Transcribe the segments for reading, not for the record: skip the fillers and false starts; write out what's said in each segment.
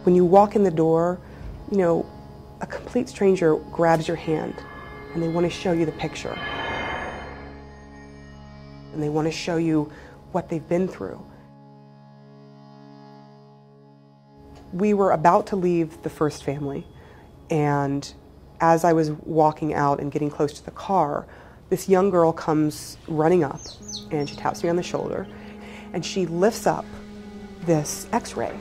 When you walk in the door, you know, a complete stranger grabs your hand and they want to show you the picture. And they want to show you what they've been through. We were about to leave the first family, and as I was walking out and getting close to the car, this young girl comes running up and she taps me on the shoulder and she lifts up this x-ray,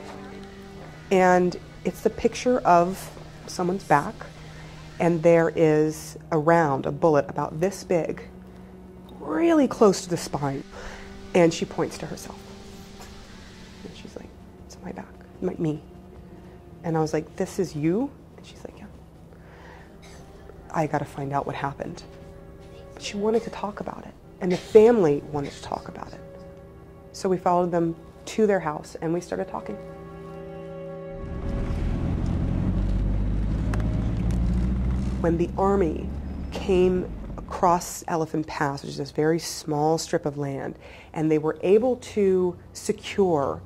and it's the picture of someone's back, and there is a round, a bullet about this big, really close to the spine, and she points to herself and she's like, "It's my back, me." And I was like, "This is you?" And she's like, "Yeah." I got to find out what happened. But she wanted to talk about it, and the family wanted to talk about it. So we followed them to their house and we started talking. When the Army came across Elephant Pass, which is this very small strip of land, and they were able to secure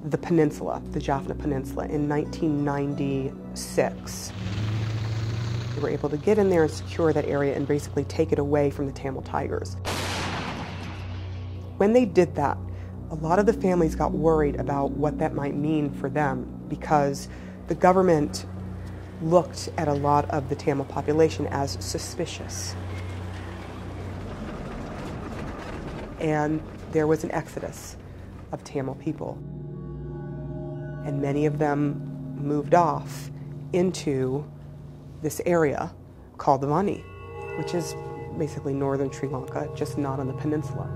the peninsula, the Jaffna Peninsula, in 1996. They were able to get in there and secure that area and basically take it away from the Tamil Tigers. When they did that, a lot of the families got worried about what that might mean for them, because the government looked at a lot of the Tamil population as suspicious. And there was an exodus of Tamil people. And many of them moved off into this area called the M.I.A, which is basically northern Sri Lanka, just not on the peninsula.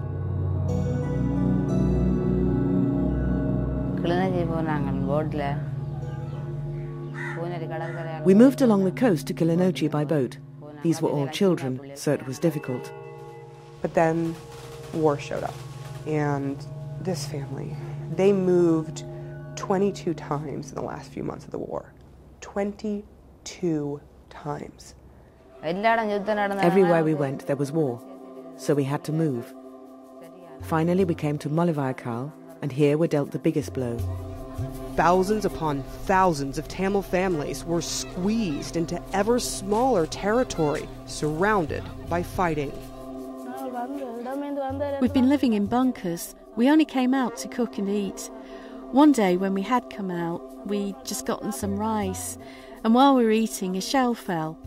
We moved along the coast to Kilinochchi by boat. These were all children, so it was difficult. But then war showed up, and this family, they moved 22 times in the last few months of the war. 22 times. Everywhere we went, there was war, so we had to move. Finally, we came to Mullavayakkal, and here were dealt the biggest blow. Thousands upon thousands of Tamil families were squeezed into ever smaller territory, surrounded by fighting. We've been living in bunkers. We only came out to cook and eat. One day when we had come out, we'd just gotten some rice, and while we were eating, a shell fell.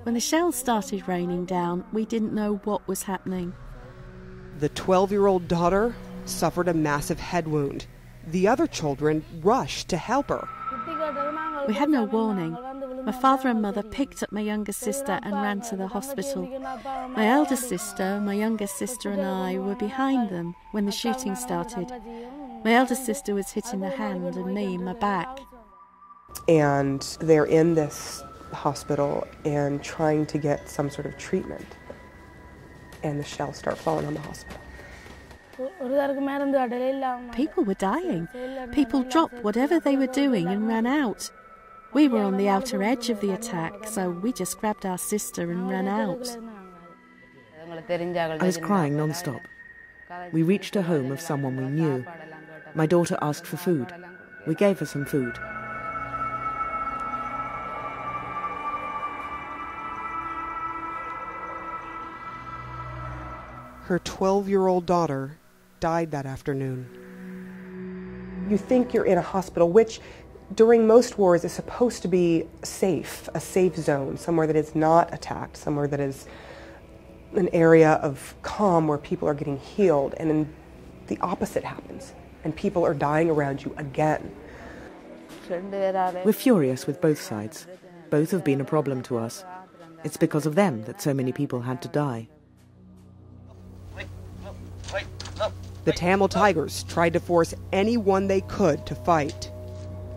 When the shells started raining down, we didn't know what was happening. The 12-year-old daughter suffered a massive head wound. The other children rushed to help her. We had no warning. My father and mother picked up my younger sister and ran to the hospital. My elder sister, my younger sister and I were behind them when the shooting started. My elder sister was hit in the hand and me in my back. And they're in this hospital and trying to get some sort of treatment. And the shells start falling on the hospital. People were dying. People dropped whatever they were doing and ran out. We were on the outer edge of the attack, so we just grabbed our sister and ran out. I was crying non-stop. We reached a home of someone we knew. My daughter asked for food. We gave her some food. Her 12-year-old daughter died that afternoon. You think you're in a hospital, which during most wars is supposed to be safe, a safe zone, somewhere that is not attacked, somewhere that is an area of calm where people are getting healed, and then the opposite happens, and people are dying around you again. We're furious with both sides. Both have been a problem to us. It's because of them that so many people had to die. The Tamil Tigers tried to force anyone they could to fight.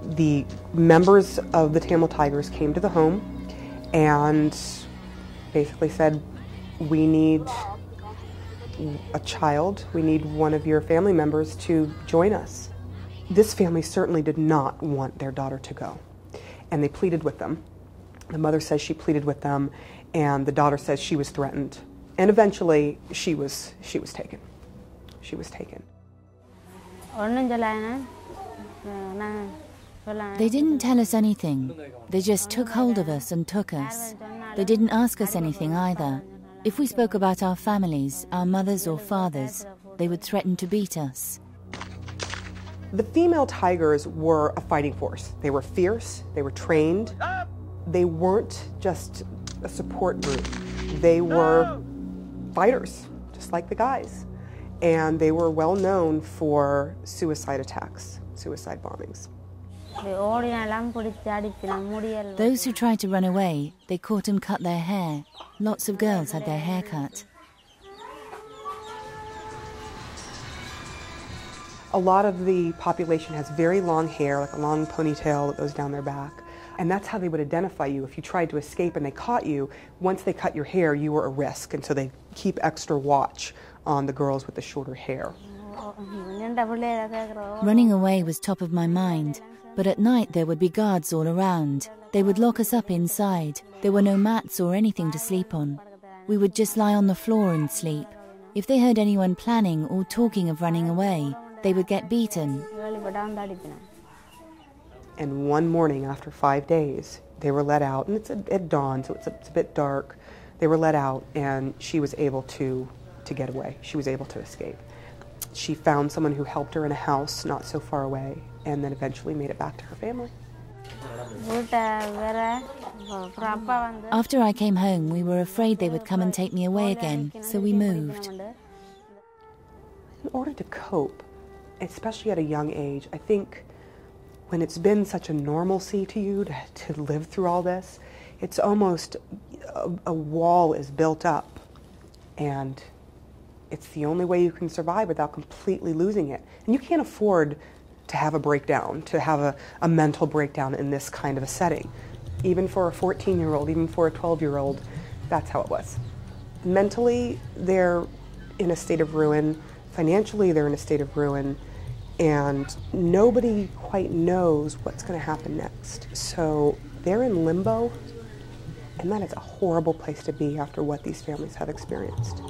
The members of the Tamil Tigers came to the home and basically said, "We need a child, we need one of your family members to join us." This family certainly did not want their daughter to go, and they pleaded with them. The mother says she pleaded with them, and the daughter says she was threatened. And eventually she was taken. She was taken. They didn't tell us anything. They just took hold of us and took us. They didn't ask us anything either. If we spoke about our families, our mothers or fathers, they would threaten to beat us. The female tigers were a fighting force. They were fierce, they were trained. They weren't just a support group. They were fighters, just like the guys. And they were well known for suicide attacks, suicide bombings. Those who tried to run away, they caught and cut their hair. Lots of girls had their hair cut. A lot of the population has very long hair, like a long ponytail that goes down their back. And that's how they would identify you. If you tried to escape and they caught you, once they cut your hair, you were a risk. And so they keep extra watch on the girls with the shorter hair. Running away was top of my mind. But at night there would be guards all around. They would lock us up inside. There were no mats or anything to sleep on. We would just lie on the floor and sleep. If they heard anyone planning or talking of running away, they would get beaten. And one morning after 5 days, they were let out, and it's at dawn, so it's a bit dark. They were let out, and she was able to get away. She was able to escape. She found someone who helped her in a house not so far away, and then eventually made it back to her family. After I came home, we were afraid they would come and take me away again, so we moved. In order to cope, especially at a young age, I think when it's been such a normalcy to you to live through all this, it's almost a wall is built up, and it's the only way you can survive without completely losing it. And you can't afford to have a breakdown, to have a mental breakdown in this kind of a setting. Even for a 14-year-old, even for a 12-year-old, that's how it was. Mentally, they're in a state of ruin. Financially, they're in a state of ruin. And nobody quite knows what's going to happen next. So they're in limbo, and that is a horrible place to be after what these families have experienced.